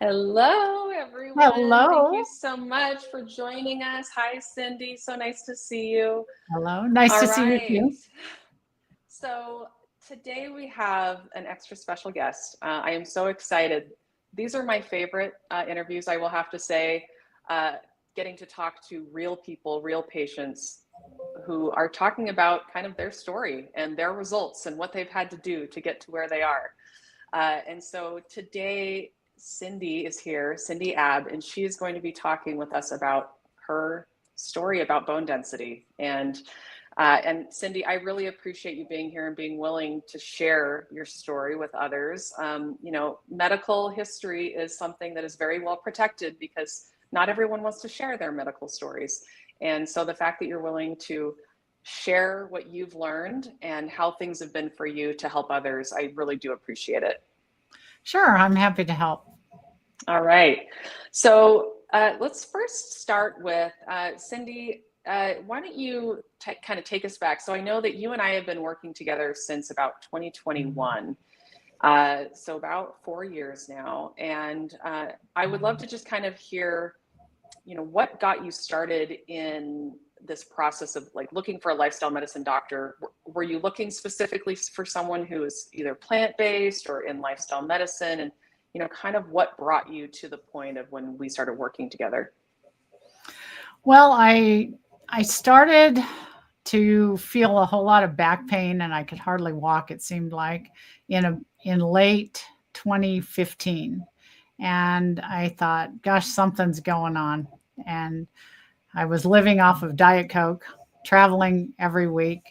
Hello, everyone. Thank you Hello. so much for joining us. Hi, Cyndie. So nice to see you. Hello. Nice All to see you right. too. So today we have an extra special guest. I am so excited. These are my favorite interviews, I will have to say. Uh, Getting to talk to real people, real patients who are talking about kind of their story and their results and what they've had to do to get to where they are. And so today, Cyndie is here, Cyndie Aab, and she is going to be talking with us about her story about bone density. And Cyndie, I really appreciate you being here and being willing to share your story with others. Medical history is something that is very well protected because not everyone wants to share their medical stories. And so the fact that you're willing to share what you've learned and how things have been for you to help others, I really do appreciate it. Sure, I'm happy to help. All right. So let's first start with Cyndie. Why don't you kind of take us back? So I know that you and I have been working together since about 2021. So about 4 years now. And I would love to just kind of hear, what got you started in this process of like looking for a lifestyle medicine doctor? Were you looking specifically for someone who is either plant-based or in lifestyle medicine? And, kind of what brought you to the point of when we started working together? Well, I started to feel a whole lot of back pain and I could hardly walk, it seemed like, in late 2015. And I thought, gosh, something's going on. And I was living off of Diet Coke, traveling every week.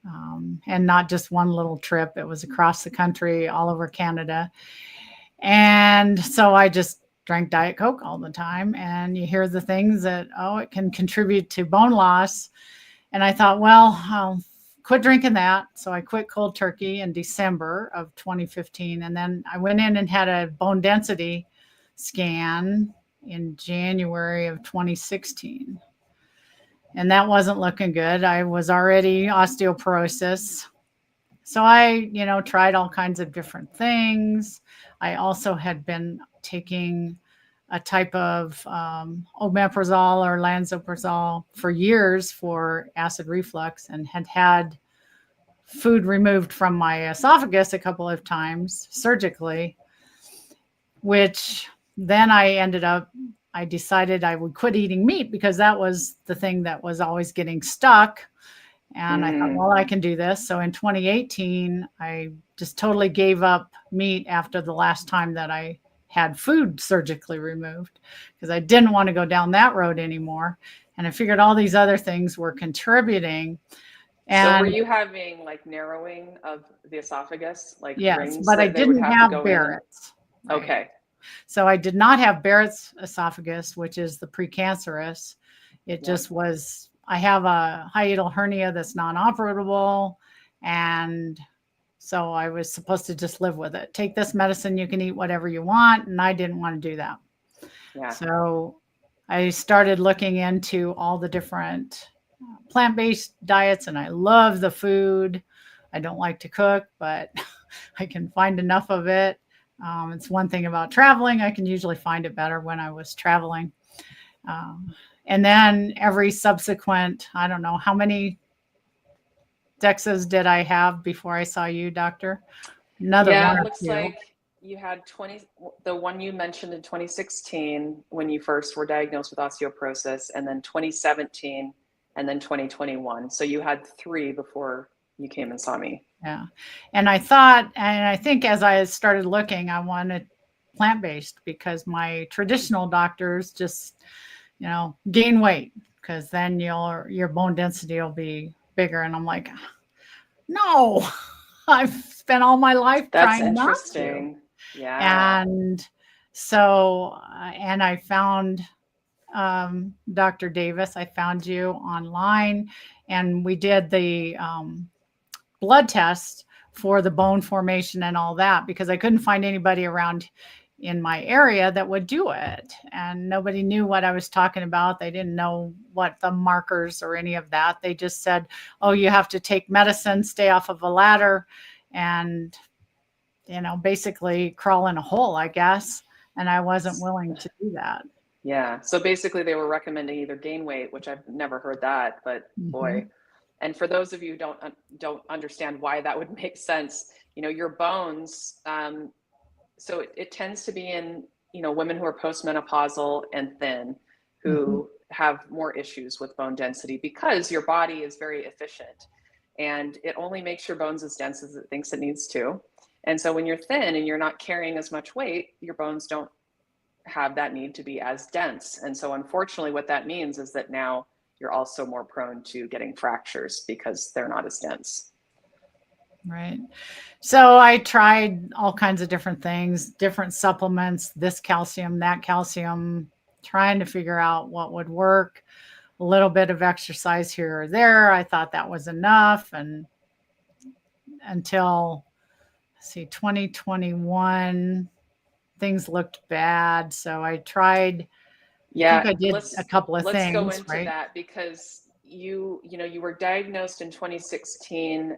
And not just one little trip. It was across the country, all over Canada. And so I just drank Diet Coke all the time. And you hear the things that, oh, it can contribute to bone loss. And I thought, well, I'll quit drinking that. So I quit cold turkey in December of 2015. And then I went in and had a bone density scan in January of 2016. And that wasn't looking good. I was already osteoporosis. So I, tried all kinds of different things. I also had been taking a type of omeprazole or lansoprazole for years for acid reflux and had had food removed from my esophagus a couple of times surgically, which then I decided I would quit eating meat because that was the thing that was always getting stuck. And I thought, Mm. well, I can do this. So in 2018, I just totally gave up meat after the last time that I had food surgically removed because I didn't want to go down that road anymore. And I figured all these other things were contributing. So were And you having like narrowing of the esophagus, like yes, rings but I that they would didn't have to have go in and Barrett's. Right. okay. So I did not have Barrett's esophagus, which is the precancerous. It Yeah. just was, I have a hiatal hernia that's non-operable. And so I was supposed to just live with it. Take this medicine, you can eat whatever you want. And I didn't want to do that. Yeah. So I started looking into all the different plant-based diets and I love the food. I don't like to cook, but I can find enough of it. It's one thing about traveling. I can usually find it better when I was traveling. And then every subsequent, I don't know how many DEXAs did I have before I saw you, doctor? Another Yeah, one it or looks two. like you had 20, the one you mentioned in 2016 when you first were diagnosed with osteoporosis, and then 2017, and then 2021. So you had three before you came and saw me. Yeah. And I thought, and I think as I started looking, I wanted plant based because my traditional doctors just, gain weight because then your bone density will be bigger. And I'm like, no, I've spent all my life That's trying not to. interesting. Yeah. And so, and I found Dr. Davis. I found you online, and we did the blood test for the bone formation and all that because I couldn't find anybody around in my area that would do it. And nobody knew what I was talking about. They didn't know what the markers or any of that. They just said, oh, you have to take medicine, stay off of a ladder, and, basically crawl in a hole, I guess. and I wasn't willing to do that. Yeah. So basically, they were recommending either gain weight, which I've never heard that, but boy. Mm-hmm. And for those of you who don't understand why that would make sense, your bones. So it tends to be in women who are postmenopausal and thin, Mm-hmm. who have more issues with bone density because your body is very efficient, and it only makes your bones as dense as it thinks it needs to. And so when you're thin and you're not carrying as much weight, your bones don't have that need to be as dense. And so unfortunately, what that means is that now you're also more prone to getting fractures because they're not as dense. Right. So I tried all kinds of different things, different supplements, this calcium, that calcium, trying to figure out what would work. A little bit of exercise here or there. I thought that was enough. And until, see, 2021, things looked bad. So I tried, I think Yeah, I did a couple of let's go things, into right? that because you were diagnosed in 2016.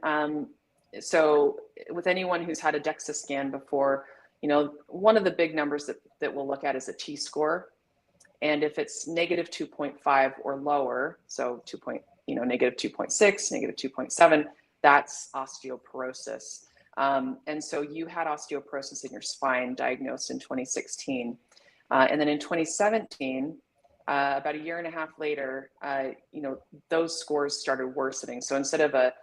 So with anyone who's had a DEXA scan before, one of the big numbers that we'll look at is a T score. And if it's negative 2.5 or lower, so negative 2.6, negative 2.7, that's osteoporosis. And so you had osteoporosis in your spine, diagnosed in 2016. And then in 2017, about a year and a half later, those scores started worsening. So instead of a,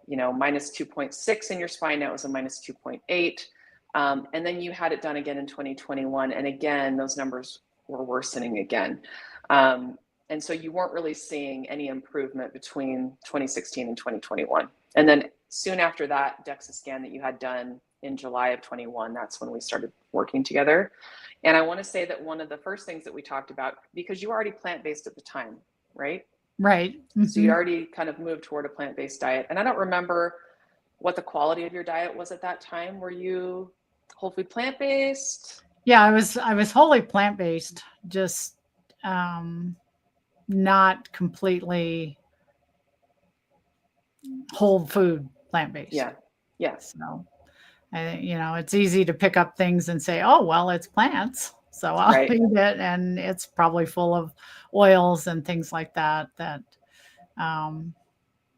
minus 2.6 in your spine, now it was a minus 2.8. And then you had it done again in 2021. And again, those numbers were worsening again. And so you weren't really seeing any improvement between 2016 and 2021. And then soon after that DEXA scan that you had done in July of 21, that's when we started working together. And I want to say that one of the first things that we talked about, because you were already plant-based at the time, right? Right. Mm-hmm. So you'd already kind of moved toward a plant-based diet. And I don't remember what the quality of your diet was at that time. Were you whole food plant-based? Yeah, I was wholly plant-based, just not completely whole food plant-based. Yeah. Yeah. So, it's easy to pick up things and say, oh, well, it's plants. So I'll Right. eat it. And it's probably full of oils and things like that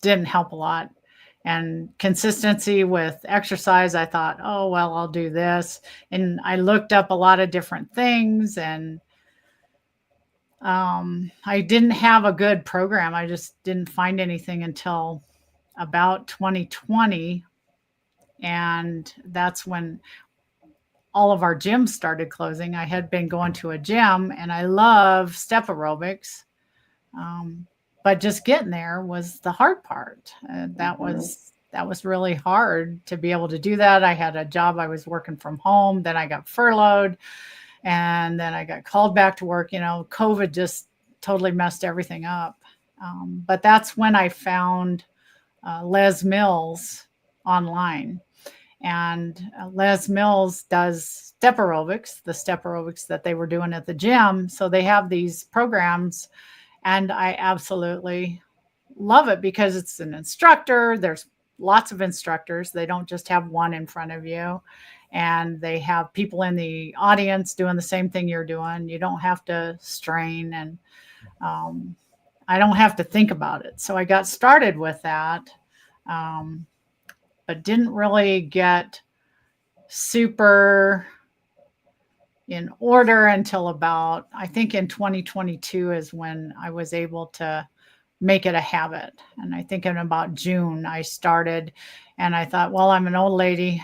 didn't help a lot. And consistency with exercise, I thought, oh, well, I'll do this. And I looked up a lot of different things, and I didn't have a good program. I just didn't find anything until about 2020. And that's when all of our gyms started closing. I had been going to a gym, and I love step aerobics. But just getting there was the hard part. That was really hard to be able to do that. I had a job, I was working from home, then I got furloughed, and then I got called back to work. COVID just totally messed everything up. But that's when I found Les Mills online. And Les Mills does step aerobics, the step aerobics that they were doing at the gym. So they have these programs, and I absolutely love it because it's an instructor. There's lots of instructors. They don't just have one in front of you, and they have people in the audience doing the same thing you're doing. You don't have to strain, and I don't have to think about it. So I got started with that, but didn't really get super in order until about, I think in 2022 is when I was able to make it a habit. And I think in about June I started, and I thought, well, I'm an old lady.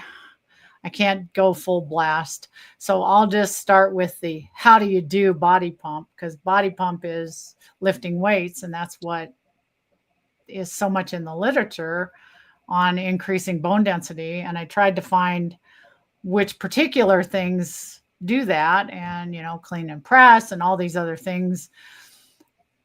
I can't go full blast. So I'll just start with the how do you do body pump, because body pump is lifting weights, and that's what is so much in the literature on increasing bone density. And I tried to find which particular things do that, and clean and press and all these other things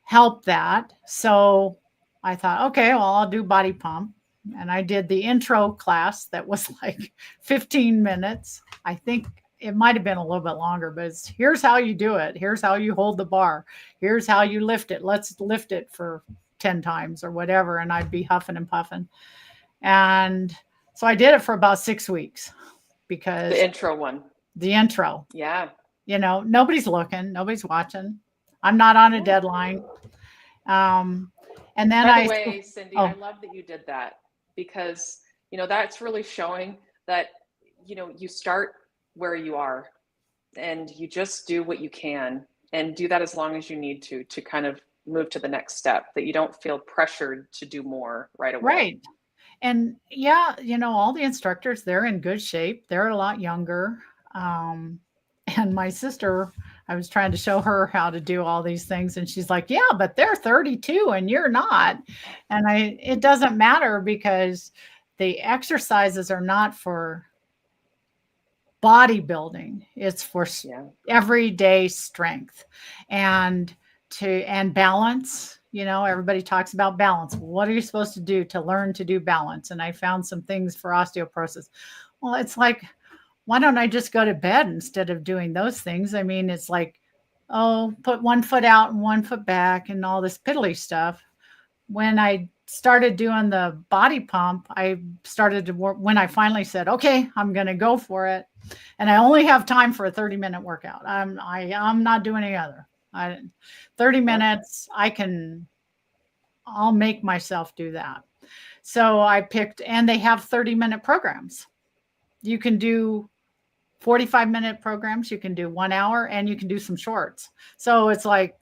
help that. So I thought, okay, well, I'll do body pump. And I did the intro class that was like 15 minutes. I think it might have been a little bit longer, but it's here's how you do it. Here's how you hold the bar. Here's how you lift it. Let's lift it for 10 times or whatever. And I'd be huffing and puffing. And so I did it for about 6 weeks because the intro one. The intro. Yeah. Nobody's looking, nobody's watching. I'm not on a Yeah. deadline. Um, and then By the way, Cyndie, I oh, love that you did that because, that's really showing that, you start where you are and you just do what you can and do that as long as you need to kind of move to the next step, that you don't feel pressured to do more right away. right. And yeah, all the instructors, they're in good shape. They're a lot younger. Um, and my sister, I was trying to show her how to do all these things, and she's like, "Yeah, but they're 32 and you're not." And it doesn't matter because the exercises are not for bodybuilding. It's for Yeah. everyday strength and and balance. Everybody talks about balance. What are you supposed to do to learn to do balance? And I found some things for osteoporosis. Well, it's like, why don't I just go to bed instead of doing those things? I mean, it's like, oh, put one foot out and one foot back and all this piddly stuff. When I started doing the body pump, I started to work when I finally said, okay, I'm going to go for it. And I only have time for a 30-minute workout. I'm not doing any other. 30 minutes, I'll make myself do that. So I picked, and they have 30-minute programs. You can do 45-minute programs, you can do 1 hour, and you can do some shorts. So it's like,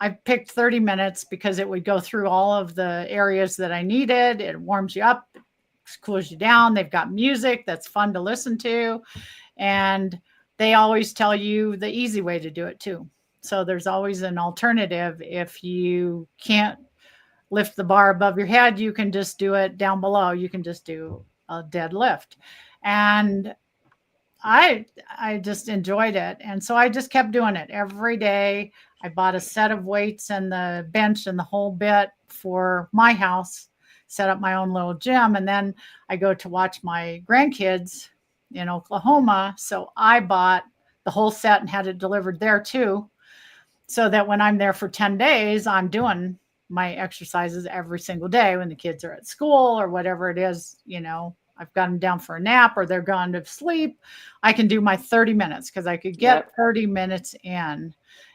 I picked 30 minutes because it would go through all of the areas that I needed. It warms you up, cools you down. They've got music that's fun to listen to. And they always tell you the easy way to do it too. So there's always an alternative. If you can't lift the bar above your head, you can just do it down below. You can just do a deadlift. And I just enjoyed it. And so I just kept doing it every day. I bought a set of weights and the bench and the whole bit for my house, set up my own little gym. And then I go to watch my grandkids in Oklahoma. So I bought the whole set and had it delivered there too. So that when I'm there for 10 days, I'm doing my exercises every single day when the kids are at school or whatever it is, I've got them down for a nap or they're gone to sleep. I can do my 30 minutes because I could get 30 minutes in,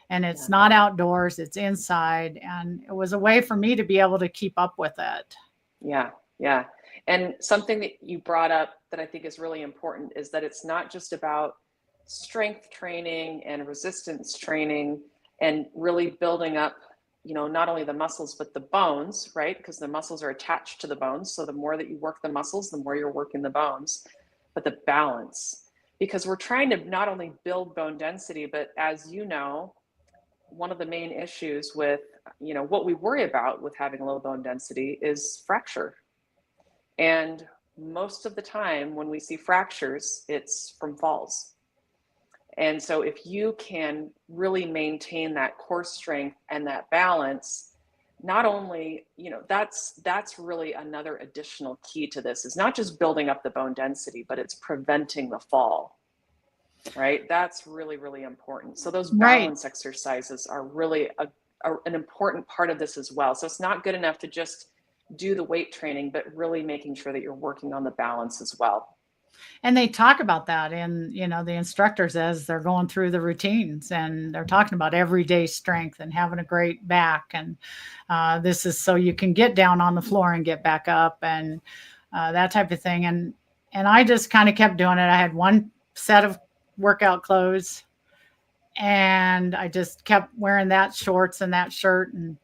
and it's not outdoors, it's inside. And it was a way for me to be able to keep up with it. Yeah. Yeah. And something that you brought up that I think is really important is that it's not just about strength training and resistance training and really building up, not only the muscles, but the bones, right? Because the muscles are attached to the bones. So the more that you work the muscles, the more you're working the bones, but the balance, because we're trying to not only build bone density, but as you know, one of the main issues with, what we worry about with having low bone density is fracture. And most of the time when we see fractures, it's from falls. And so if you can really maintain that core strength and that balance, not only, that's really another additional key to this, is not just building up the bone density, but it's preventing the fall, right? That's really, really important. So those balance exercises are really an important part of this as well. So it's not good enough to just do the weight training, but really making sure that you're working on the balance as well. And they talk about that in, the instructors as they're going through the routines, and they're talking about everyday strength and having a great back. And this is so you can get down on the floor and get back up and that type of thing. And I just kind of kept doing it. I had one set of workout clothes and I just kept wearing that shorts and that shirt. And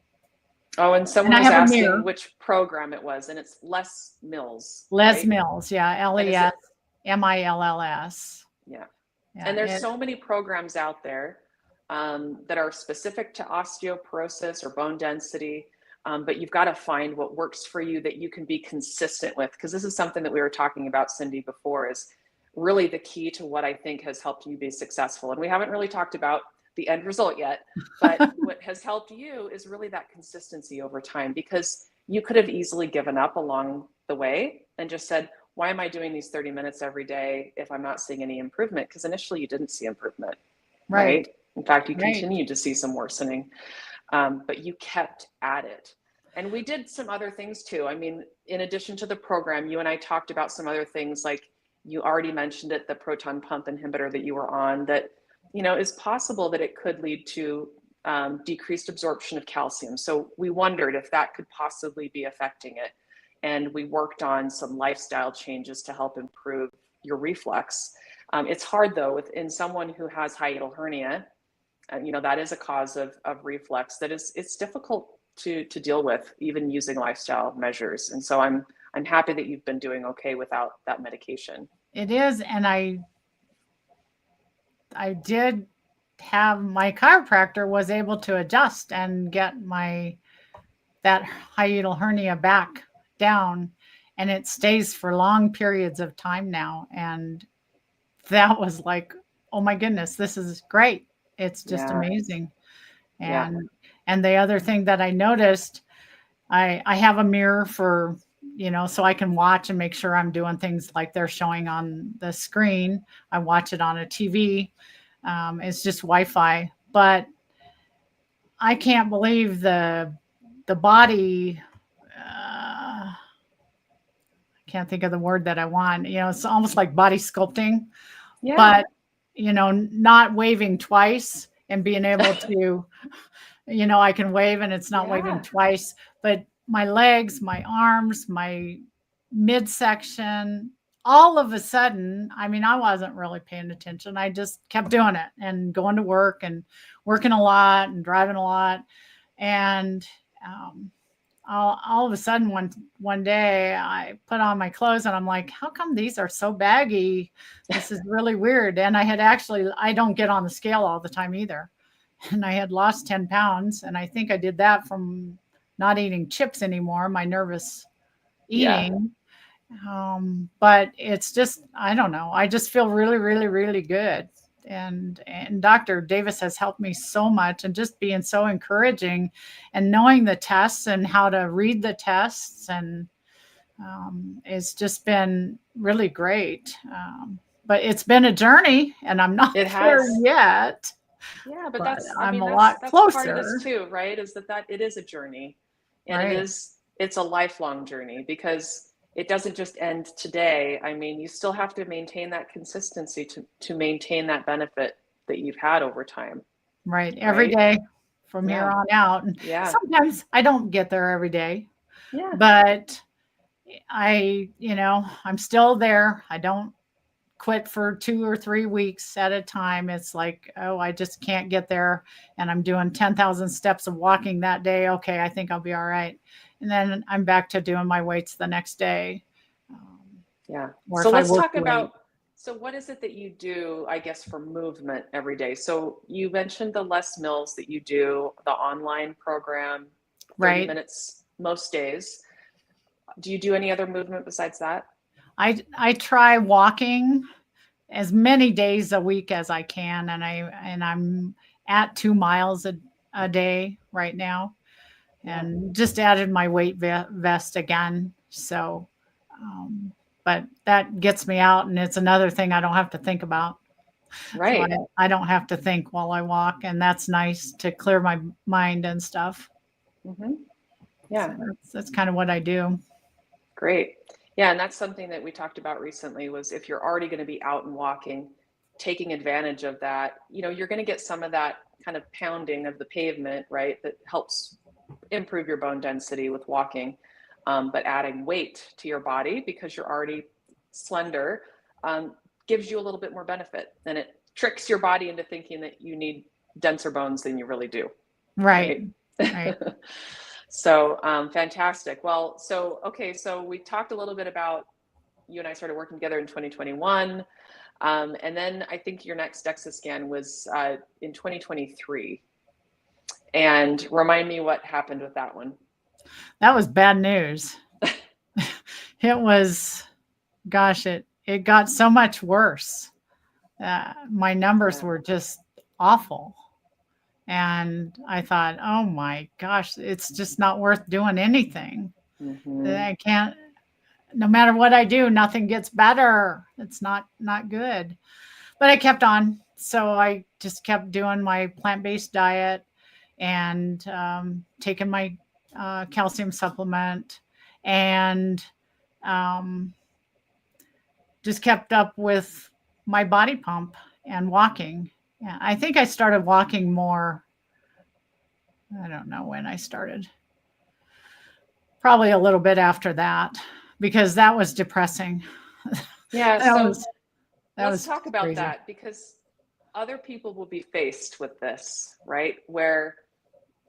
someone was asking which program it was, and it's Les Mills. Les Mills, yeah, LESMILLS. Yeah. And there's so many programs out there that are specific to osteoporosis or bone density, but you've got to find what works for you that you can be consistent with, because this is something that we were talking about, Cyndie, before, is really the key to what I think has helped you be successful. And we haven't really talked about the end result yet, but what has helped you is really that consistency over time, because you could have easily given up along the way and just said, why am I doing these 30 minutes every day if I'm not seeing any improvement? Because initially you didn't see improvement, right? In fact, you continued to see some worsening, but you kept at it. And we did some other things too. I mean, in addition to the program, you and I talked about some other things like You already mentioned it, the proton pump inhibitor that you were on, that, is possible that it could lead to decreased absorption of calcium. So we wondered if that could possibly be affecting it. And we worked on some lifestyle changes to help improve your reflux. It's hard though, in someone who has hiatal hernia, that is a cause of reflux it's difficult to deal with, even using lifestyle measures. And so I'm happy that you've been doing okay without that medication. It is. And I did have my chiropractor was able to adjust and get that hiatal hernia back down, and it stays for long periods of time now. And that was like, oh my goodness, this is great. It's just amazing. Yeah. And the other thing that I noticed, I have a mirror for, so I can watch and make sure I'm doing things like they're showing on the screen. I watch it on a TV. It's just Wi-Fi, but I can't believe the body. I can't think of the word that I want. It's almost like body sculpting, but not waving twice and being able to, I can wave and it's not waving twice, but my legs, my arms, my midsection, all of a sudden, I wasn't really paying attention. I just kept doing it and going to work and working a lot and driving a lot. And all of a sudden, one day I put on my clothes and I'm like, how come these are so baggy? This is really weird. And I don't get on the scale all the time either. And I had lost 10 pounds. And I think I did that from not eating chips anymore, my nervous eating. But it's just, I don't know. I just feel really, really, really good. And Dr. Davis has helped me so much, and just being so encouraging and knowing the tests and how to read the tests. And it's just been really great. But it's been a journey and I'm not there yet. Yeah, but I'm a lot closer. Part of this too, right? Is that it is a journey, and it's a lifelong journey, because it doesn't just end today. You still have to maintain that consistency to maintain that benefit that you've had over time. Right. Every day from here on out. And sometimes I don't get there every day. Yeah. But I'm still there. I don't quit for 2 or 3 weeks at a time. It's like, oh, I just can't get there. And I'm doing 10,000 steps of walking that day. Okay, I think I'll be all right. And then I'm back to doing my weights the next day. So let's talk about, so what is it that you do, I guess, for movement every day? So you mentioned the Les Mills that you do, the online program, 30 minutes most days. Do you do any other movement besides that? I try walking as many days a week as I can, and I'm at 2 miles a day right now, and just added my weight vest again. So, but that gets me out, and it's another thing I don't have to think about. Right. So I don't have to think while I walk, and that's nice to clear my mind and stuff. Mm-hmm. Yeah, so that's kind of what I do. Great. Yeah, and that's something that we talked about recently, was if you're already going to be out and walking, taking advantage of that, you're going to get some of that kind of pounding of the pavement, right? That helps improve your bone density with walking. But adding weight to your body, because you're already slender, gives you a little bit more benefit. And it tricks your body into thinking that you need denser bones than you really do. Right. So fantastic. Well, so we talked a little bit about, you and I started working together in 2021. And then I think your next DEXA scan was in 2023. And remind me what happened with that one. That was bad news. It was, gosh, it got so much worse. My numbers were just awful. And I thought, oh my gosh, it's just not worth doing anything. Mm-hmm. I can't, no matter what I do, nothing gets better. It's not good. But I kept on. So I just kept doing my plant-based diet and taking my calcium supplement and just kept up with my body pump and walking. Yeah, I think I started walking more. I don't know when I started. Probably a little bit after that, because that was depressing. Yeah, that so was that let's was talk about crazy. that, because other people will be faced with this, right? Where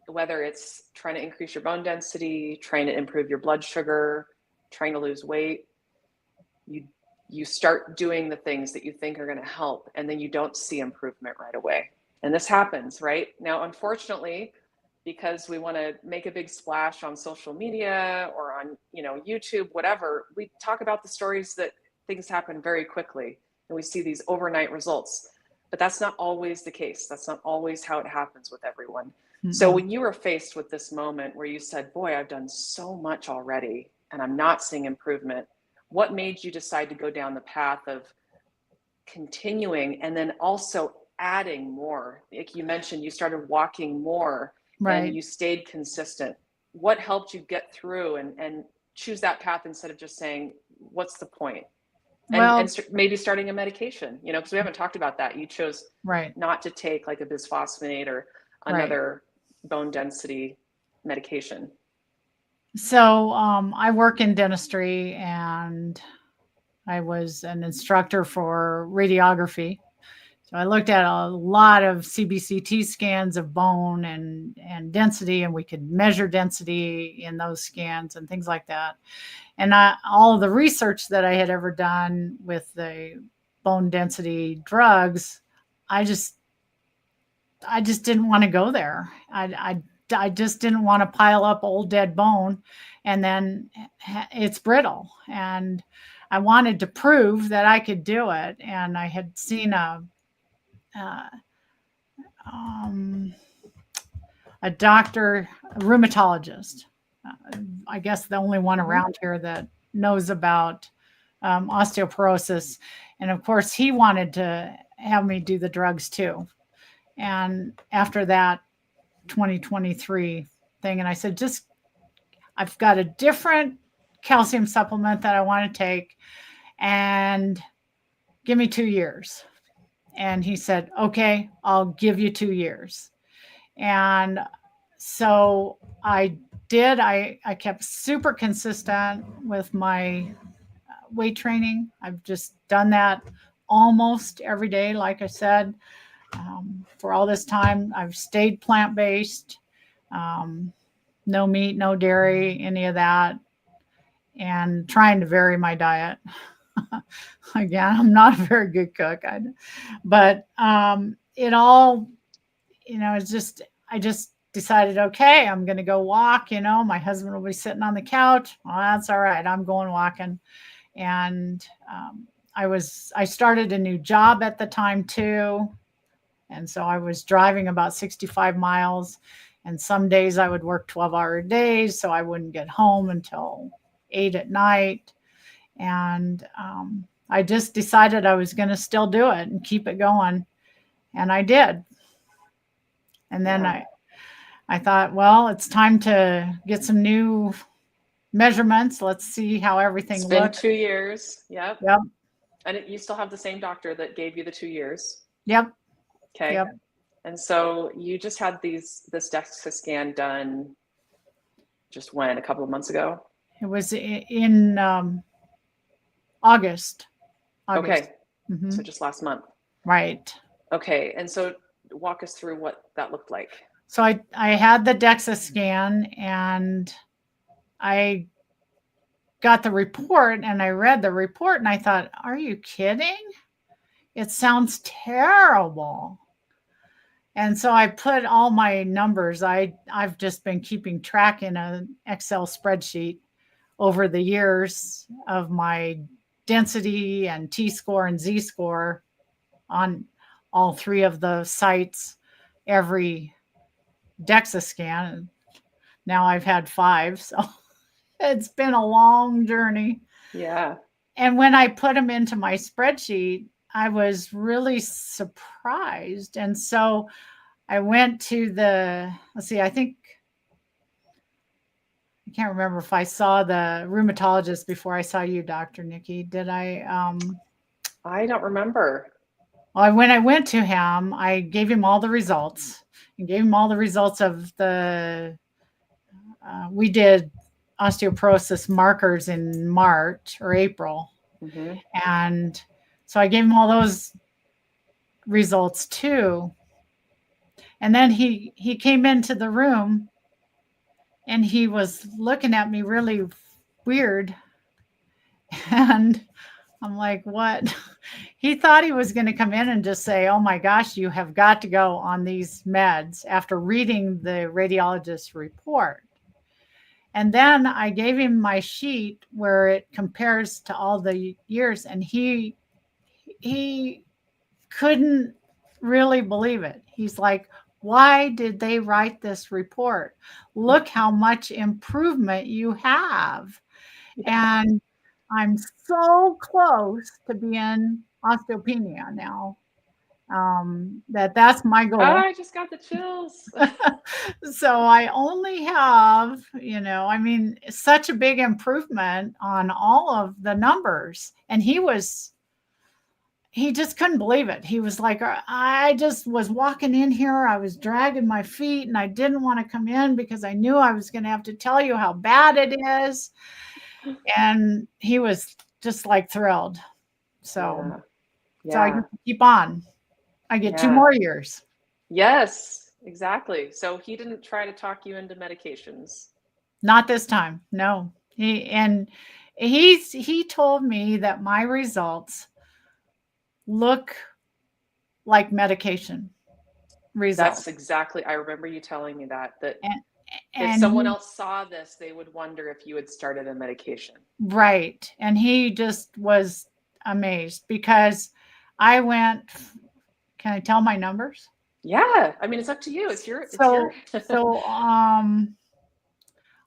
whether it's trying to increase your bone density, trying to improve your blood sugar, trying to lose weight, you you start doing the things that you think are going to help, and then you don't see improvement right away. And this happens, right? Now, unfortunately, because we want to make a big splash on social media or on, YouTube, whatever, we talk about the stories that things happen very quickly and we see these overnight results. But that's not always the case. That's not always how it happens with everyone. So when you were faced with this moment where you said, boy, I've done so much already and I'm not seeing improvement, what made you decide to go down the path of continuing and then also adding more? Like you mentioned, you started walking more and you stayed consistent. What helped you get through and choose that path instead of just saying, what's the point? And maybe starting a medication, because we haven't talked about that. You chose not to take like a bisphosphonate or another bone density medication. So I work in dentistry, and I was an instructor for radiography. So I looked at a lot of CBCT scans of bone and density, and we could measure density in those scans and things like that. And all of the research that I had ever done with the bone density drugs, I just didn't want to go there. I just didn't want to pile up old dead bone, and then it's brittle. And I wanted to prove that I could do it. And I had seen a doctor, a rheumatologist. I guess the only one around here that knows about osteoporosis. And of course, he wanted to have me do the drugs too. And after that 2023 thing, and I said, I've got a different calcium supplement that I want to take, and give me 2 years. And he said, okay, I'll give you 2 years. And so I did. I kept super consistent with my weight training. I've just done that almost every day. Like I said, for all this time, I've stayed plant-based, no meat, no dairy, any of that, and trying to vary my diet. Again, I'm not a very good cook, but it all, it's just, I just decided, okay, I'm going to go walk. My husband will be sitting on the couch. Well, that's all right. I'm going walking. And I started a new job at the time too. And so I was driving about 65 miles, and some days I would work 12-hour days, so I wouldn't get home until 8 at night. And I just decided I was going to still do it and keep it going. And I did. And then I thought, well, it's time to get some new measurements. Let's see how everything looks. It's been 2 years. Yep. Yep. And you still have the same doctor that gave you the 2 years. Yep. Okay. Yep. And so you just had this DEXA scan done just when, a couple of months ago? It was in August. Okay. Mm-hmm. So just last month. Right. Okay. And so walk us through what that looked like. So I had the DEXA scan, and I got the report, and I read the report, and I thought, are you kidding? It sounds terrible. And so I put all my numbers. I've just been keeping track in an Excel spreadsheet over the years of my density and T-score and Z-score on all 3 of the sites every DEXA scan. Now I've had 5, so it's been a long journey. Yeah. And when I put them into my spreadsheet, I was really surprised. And so I went to I can't remember if I saw the rheumatologist before I saw you, Dr. Niki. Did I? I don't remember. Well, when I went to him, I gave him all the results and gave him all the results of we did osteoporosis markers in March or April. Mm-hmm. And so I gave him all those results too. And then he came into the room and he was looking at me really weird. And I'm like, what? He thought he was going to come in and just say, oh my gosh, you have got to go on these meds after reading the radiologist's report. And then I gave him my sheet where it compares to all the years, and he couldn't really believe it. He's like, why did they write this report? Look how much improvement you have. Yeah. And I'm so close to being osteopenia now. That's my Oh, goal. I just got the chills. So I only have, I mean, such a big improvement on all of the numbers. And he just couldn't believe it. He was like, I just was walking in here. I was dragging my feet and I didn't want to come in because I knew I was going to have to tell you how bad it is. And he was just like thrilled. So, Yeah. so I Yeah. get to keep on. I get 2 Yeah. more years. Yes, exactly. So he didn't try to talk you into medications. Not this time. No. He told me that my results look like medication results. That's exactly, I remember you telling me that And if and someone he, else saw this, they would wonder if you had started a medication. right. And he just was amazed because I went, can I tell my numbers? Yeah, I mean, it's up to you. It's your. So on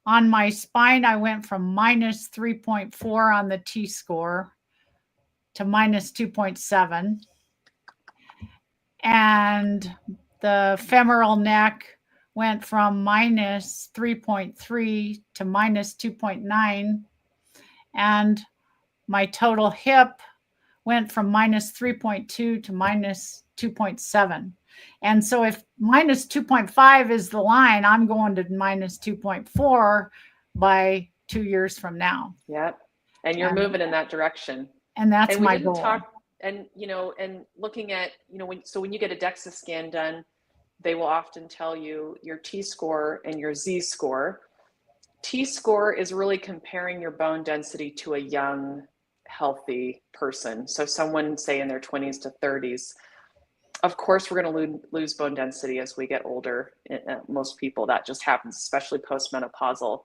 my spine, I went from minus 3.4 on the T score to minus 2.7. And the femoral neck went from minus 3.3 to minus 2.9. And my total hip went from minus 3.2 to minus 2.7. And so if minus 2.5 is the line, I'm going to minus 2.4 by 2 years from now. Yep. And you're And, moving in that direction. and that's And we my didn't goal. talk, and and looking at, when you get a DEXA scan done, they will often tell you your T score and your Z score. T score is really comparing your bone density to a young, healthy person. So someone, say, in their 20s to 30s. Of course, we're going to lose bone density as we get older. Most people, that just happens, especially postmenopausal.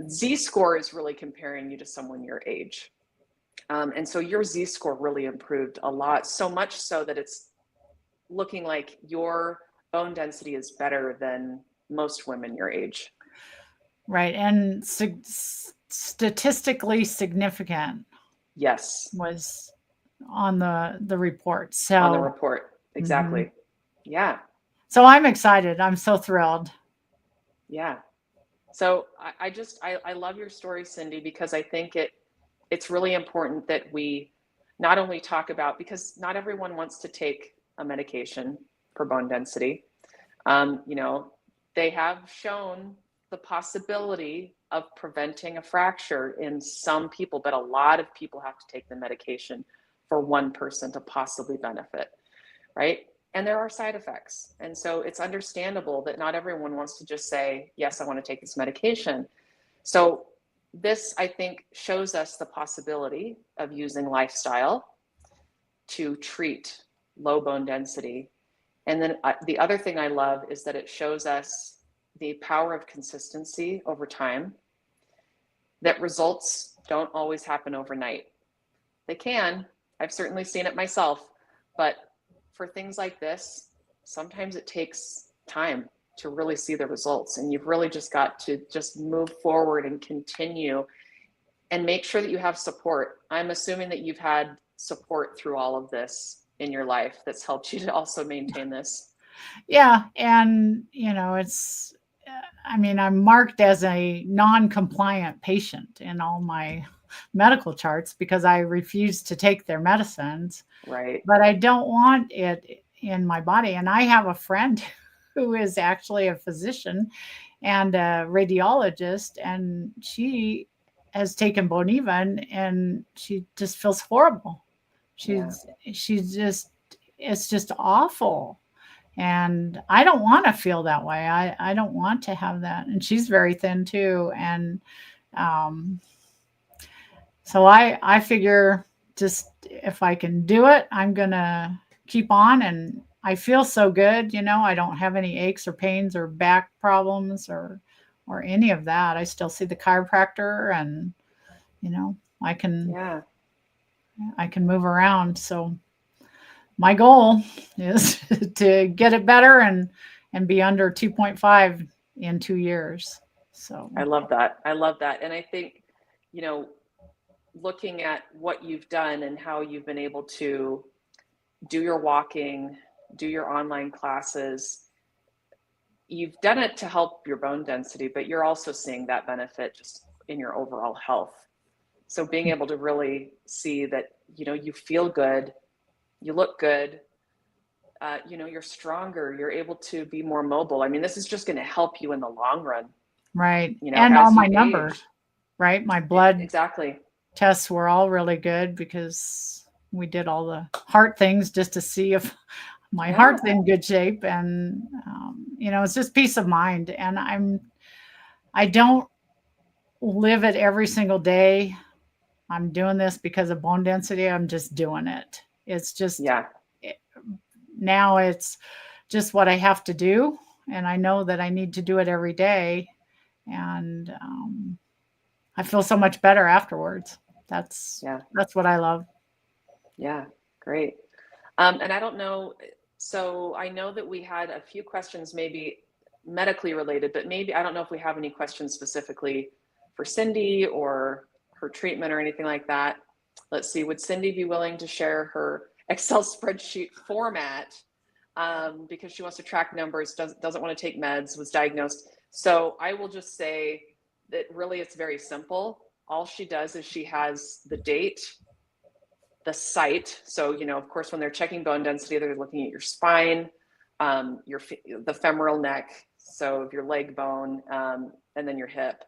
Z score is really comparing you to someone your age. And so your Z score really improved a lot, so much so that it's looking like your bone density is better than most women your age. Right. And statistically significant Yes. was on the report. On the So, report. mm-hmm. Exactly. Yeah. So I'm excited. I'm so thrilled. Yeah. So I love your story, Cyndie, because I think it's really important that we not only talk about, because not everyone wants to take a medication for bone density. They have shown the possibility of preventing a fracture in some people, but a lot of people have to take the medication for one person to possibly benefit, right? And there are side effects. And so it's understandable that not everyone wants to just say, yes, I want to take this medication. So this, I think, shows us the possibility of using lifestyle to treat low bone density. And then the other thing I love is that it shows us the power of consistency over time, that results don't always happen overnight. They can. I've certainly seen it myself. But for things like this, sometimes it takes time to really see the results. And you've really just got to just move forward and continue and make sure that you have support. I'm assuming that you've had support through all of this in your life that's helped you to also maintain this. Yeah. And, I mean, I'm marked as a non compliant patient in all my medical charts because I refuse to take their medicines. Right. But I don't want it in my body. And I have a friend who is actually a physician and a radiologist, and she has taken Boniva and she just feels horrible. Yeah. She's just, it's just awful. And I don't want to feel that way. I don't want to have that. And she's very thin too. And um, so I figure just if I can do it, I'm going to keep on. And I feel so good. You know, I don't have any aches or pains or back problems or any of that. I still see the chiropractor and, you know, I can move around. So my goal is to get it better and be under 2.5 in 2 years. So I love that. I love that. And I think, you know, looking at what you've done and how you've been able to do your walking, do your online classes, you've done it to help your bone density, but you're also seeing that benefit just in your overall health. So being able to really see that, you know, you feel good, you look good, you know, you're stronger, you're able to be more mobile. I mean, this is just going to help you in the long run. Right. You know, and as all my you numbers, age. right? My blood Exactly. tests were all really good because we did all the heart things just to see if my heart's in good shape. And, you know, it's just peace of mind. And I don't live it every single day. I'm doing this because of bone density. I'm just doing it. It's just, now it's just what I have to do. And I know that I need to do it every day. And I feel so much better afterwards. That's what I love. Yeah, great. And I don't know, so I know that we had a few questions maybe medically related, but maybe, I don't know if we have any questions specifically for Cyndie or her treatment or anything like that. Let's see, would Cyndie be willing to share her Excel spreadsheet format because she wants to track numbers, doesn't want to take meds, was diagnosed. So I will just say that really it's very simple. All she does is she has the date, the site. So, you know, of course, when they're checking bone density, they're looking at your spine, the femoral neck, so your leg bone, and then your hip.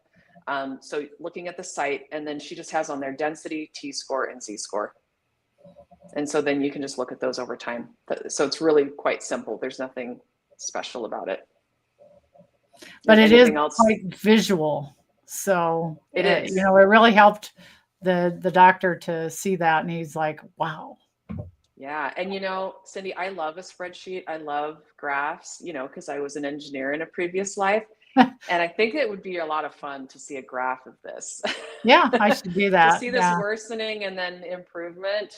So looking at the site, and then she just has on there density, T-score, and Z-score. And so then you can just look at those over time. So it's really quite simple. There's nothing special about it. But it is quite visual. So it is. You know, it really helped the doctor to see that, and he's like, wow. Yeah. And you know, Cyndie, I love a spreadsheet. I love graphs, you know, because I was an engineer in a previous life. And I think it would be a lot of fun to see a graph of this. Yeah, I should do that. To see this worsening and then improvement.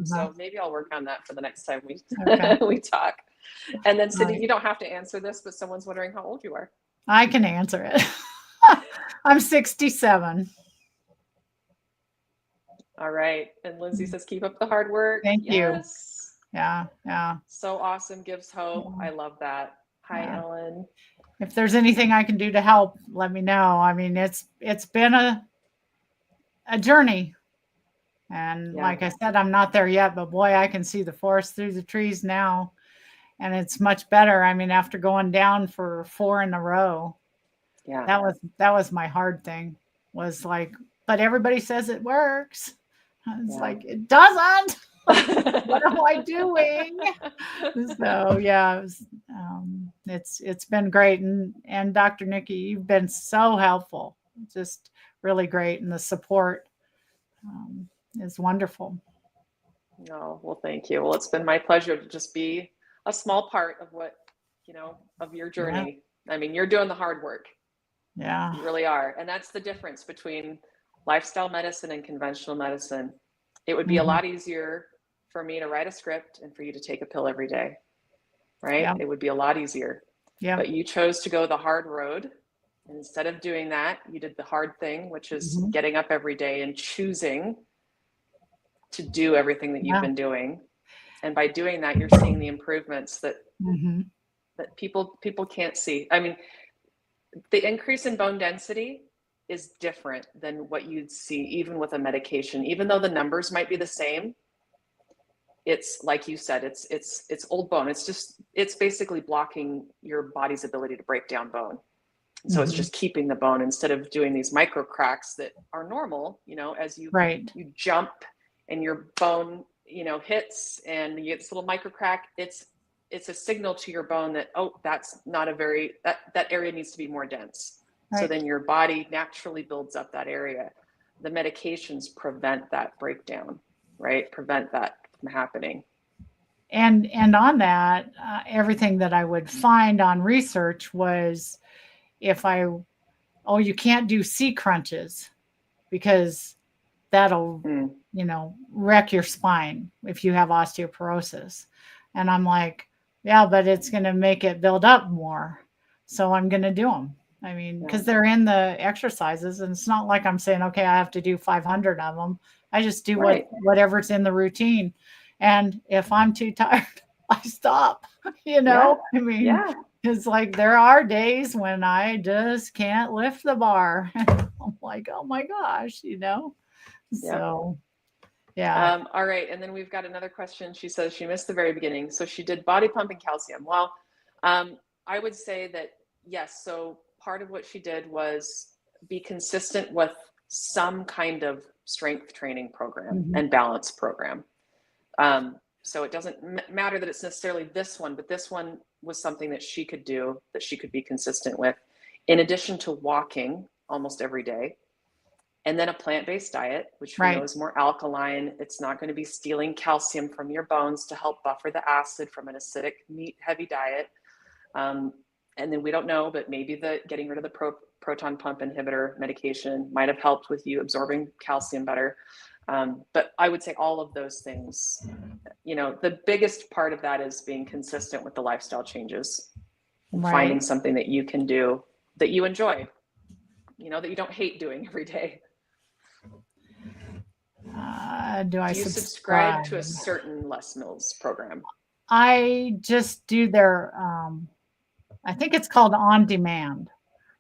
So maybe I'll work on that for the next time we talk. And then Cyndie, you don't have to answer this, but someone's wondering how old you are. I can answer it. I'm 67. All right. And Lindsay says, keep up the hard work. Thank you. Yeah. So awesome. Gives hope. I love that. Hi, Ellen. If there's anything I can do to help, let me know. I mean, it's been a journey. And like I said, I'm not there yet, but boy, I can see the forest through the trees now. And it's much better. I mean, after going down for 4 in a row, that was my hard thing, was like, but everybody says it works. It's like, it doesn't. What am I doing? So it's been great. And Dr. Niki, you've been so helpful, just really great. And the support is wonderful. Oh, well, thank you. Well, it's been my pleasure to just be a small part of what, you know, of your journey. I mean, you're doing the hard work. Yeah. You really are. And that's the difference between lifestyle medicine and conventional medicine. It would be a lot easier for me to write a script and for you to take a pill every day, right? Yeah. It would be a lot easier. Yeah. But you chose to go the hard road. And instead of doing that, you did the hard thing, which is getting up every day and choosing to do everything that you've been doing. And by doing that, you're seeing the improvements that that people can't see. I mean, the increase in bone density is different than what you'd see even with a medication. Even though the numbers might be the same, it's like you said, it's old bone. It's basically blocking your body's ability to break down bone. So it's just keeping the bone instead of doing these micro cracks that are normal, as you jump and your bone, hits and you get this little micro crack. It's a signal to your bone that, oh, that's not that area needs to be more dense. Right. So then your body naturally builds up that area. The medications prevent that breakdown, right? Prevent that from happening. And on that, everything that I would find on research was you can't do C crunches because that'll, wreck your spine if you have osteoporosis. And I'm like, yeah, but it's going to make it build up more. So I'm going to do them. I mean, because they're in the exercises, and it's not like I'm saying, okay, I have to do 500 of them. I just do whatever's in the routine. And if I'm too tired, I stop, I mean, it's like there are days when I just can't lift the bar. I'm like, oh my gosh, So, yeah. All right. And then we've got another question. She says she missed the very beginning. So she did body pump and calcium. Well, I would say that, yes. So part of what she did was be consistent with some kind of strength training program and balance program. So it doesn't matter that it's necessarily this one, but this one was something that she could do, that she could be consistent with, in addition to walking almost every day. And then a plant-based diet, which we know is more alkaline. It's not going to be stealing calcium from your bones to help buffer the acid from an acidic, meat-heavy diet. And then we don't know, but maybe getting rid of the proton pump inhibitor medication might have helped with you absorbing calcium better. But I would say all of those things, the biggest part of that is being consistent with the lifestyle changes, finding something that you can do that you enjoy, that you don't hate doing every day. Do you subscribe to a certain Les Mills program? I just do their, I think it's called On Demand.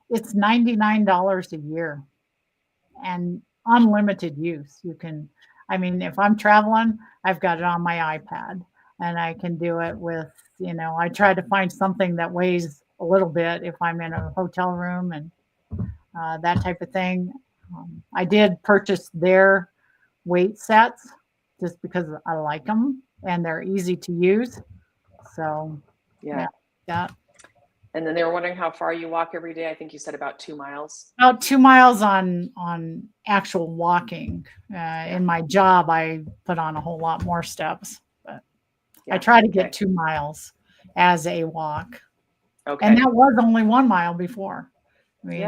It's $99 a year and unlimited use. You can, if I'm traveling, I've got it on my iPad and I can do it with, I try to find something that weighs a little bit if I'm in a hotel room and that type of thing. I did purchase their weight sets just because I like them and they're easy to use. So yeah. And then they were wondering how far you walk every day. I think you said about 2 miles. About 2 miles on actual walking. In my job, I put on a whole lot more steps, but I try to get 2 miles as a walk. Okay. And that was only 1 mile before. I mean,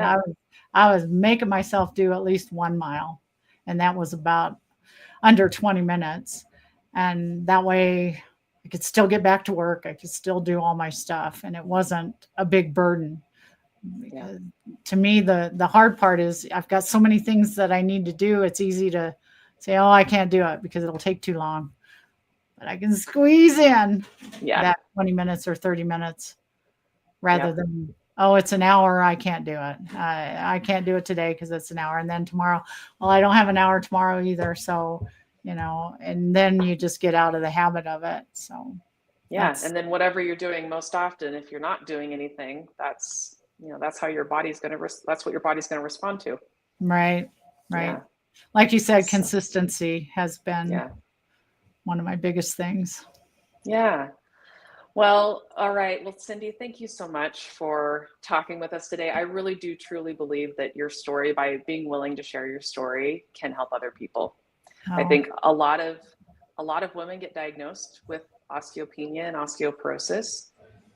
I was making myself do at least 1 mile, and that was about under 20 minutes. And that way I could still get back to work. I could still do all my stuff. And it wasn't a big burden. Because to me, the hard part is I've got so many things that I need to do. It's easy to say, oh, I can't do it because it'll take too long. But I can squeeze in that 20 minutes or 30 minutes rather than, oh, it's an hour. I can't do it. I can't do it today because it's an hour. And then tomorrow, well, I don't have an hour tomorrow either. So, and then you just get out of the habit of it. So, and then whatever you're doing most often, if you're not doing anything, that's how your body's going to, that's what your body's going to respond to. Right. Yeah. Like you said, consistency has been one of my biggest things. Yeah. Well, all right. Well, Cyndie, thank you so much for talking with us today. I really do truly believe that your story, by being willing to share your story, can help other people. I think a lot of women get diagnosed with osteopenia and osteoporosis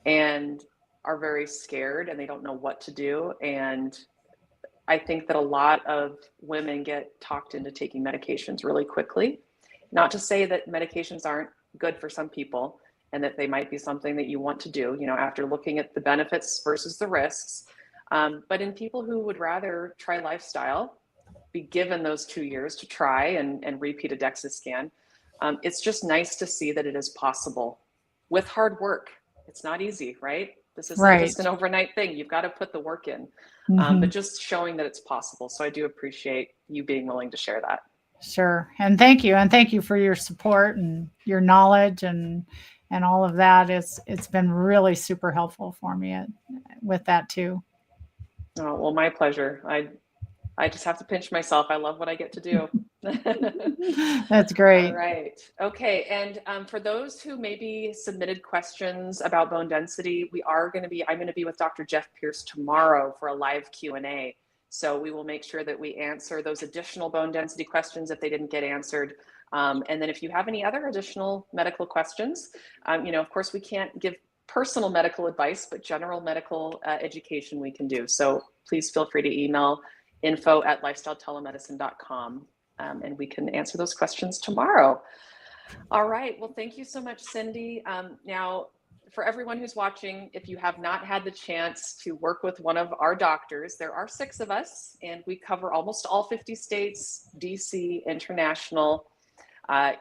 and are very scared and they don't know what to do. And I think that a lot of women get talked into taking medications really quickly. Not to say that medications aren't good for some people and that they might be something that you want to do, after looking at the benefits versus the risks. But in people who would rather try lifestyle, be given those 2 years to try and repeat a DEXA scan, it's just nice to see that it is possible with hard work. It's not easy, right? This isn't Right. just an overnight thing. You've got to put the work in, but just showing that it's possible. So I do appreciate you being willing to share that. Sure. And thank you. And thank you for your support and your knowledge and all of that. It's been really super helpful for me with that too. Oh, well, my pleasure. I just have to pinch myself. I love what I get to do. That's All great. right. Okay. And for those who maybe submitted questions about bone density, I'm going to be with Dr. Jeff Pierce tomorrow for a live Q&A. So we will make sure that we answer those additional bone density questions if they didn't get answered. And then if you have any other additional medical questions, of course, we can't give personal medical advice, but general medical education we can do. So please feel free to email info@lifestyletelemedicine.com. And we can answer those questions tomorrow. All right. Well, thank you so much, Cyndie. Now, for everyone who's watching, if you have not had the chance to work with one of our doctors, there are 6 of us, and we cover almost all 50 states, DC, international.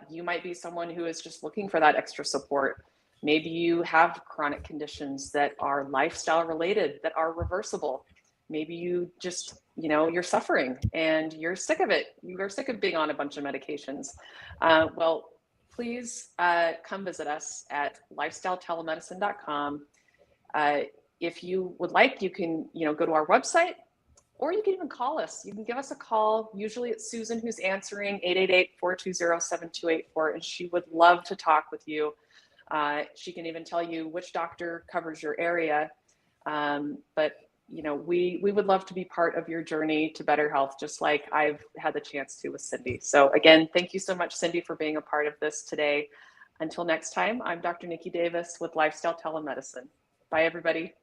You might be someone who is just looking for that extra support. Maybe you have chronic conditions that are lifestyle related, that are reversible. Maybe you just, you're suffering and you're sick of it. You're sick of being on a bunch of medications. Well, please come visit us at lifestyletelemedicine.com. If you would like, you can, go to our website, or you can even call us. You can give us a call. Usually it's Susan who's answering, 888-420-7284, and she would love to talk with you. She can even tell you which doctor covers your area. But we would love to be part of your journey to better health, just like I've had the chance to with Cyndie. So again, thank you so much, Cyndie, for being a part of this today. Until next time, I'm Dr. Niki Davis with Lifestyle Telemedicine. Bye, everybody.